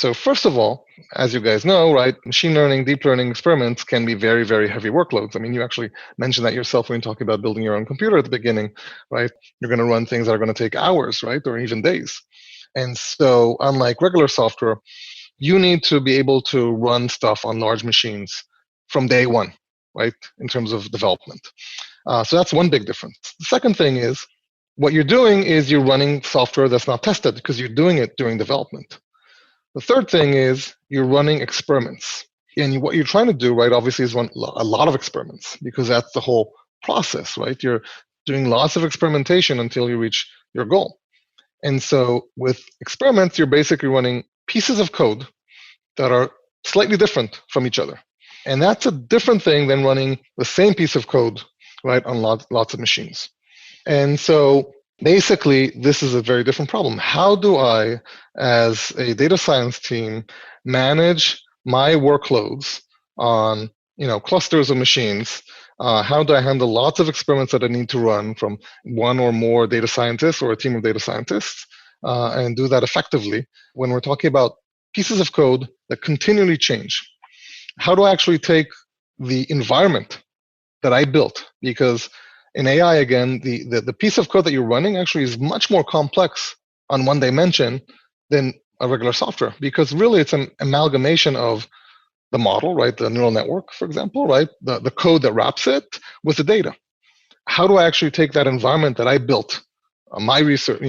So first of all, as you guys know, right, machine learning, deep learning experiments can be very, very heavy workloads. I mean, you actually mentioned that yourself when you talk about building your own computer at the beginning, right? You're going to run things that are going to take hours, right, or even days. And so unlike regular software, you need to be able to run stuff on large machines from day one, right, in terms of development. So that's one big difference. The second thing is what you're doing is you're running software that's not tested because you're doing it during development. The third thing is you're running experiments. And what you're trying to do, right, obviously is run a lot of experiments because that's the whole process, right? You're doing lots of experimentation until you reach your goal. And so with experiments, you're basically running pieces of code that are slightly different from each other. And that's a different thing than running the same piece of code, right, on lots of machines. And so basically, this is a very different problem. How do I, as a data science team, manage my workloads on clusters of machines? How do I handle lots of experiments that I need to run from one or more data scientists or a team of data scientists and do that effectively when we're talking about pieces of code that continually change? How do I actually take the environment that I built? Because in AI, again, the piece of code that you're running actually is much more complex on one dimension than a regular software, because really it's an amalgamation of the model, right? The neural network, for example, right? The code that wraps it with the data. How do I actually take that environment that I built, my research,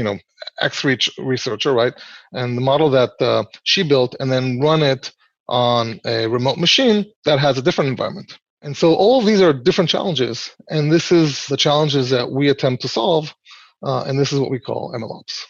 researcher, right? And the model that she built, and then run it on a remote machine that has a different environment? And so all of these are different challenges, and this is the challenges that we attempt to solve, and this is what we call MLOps.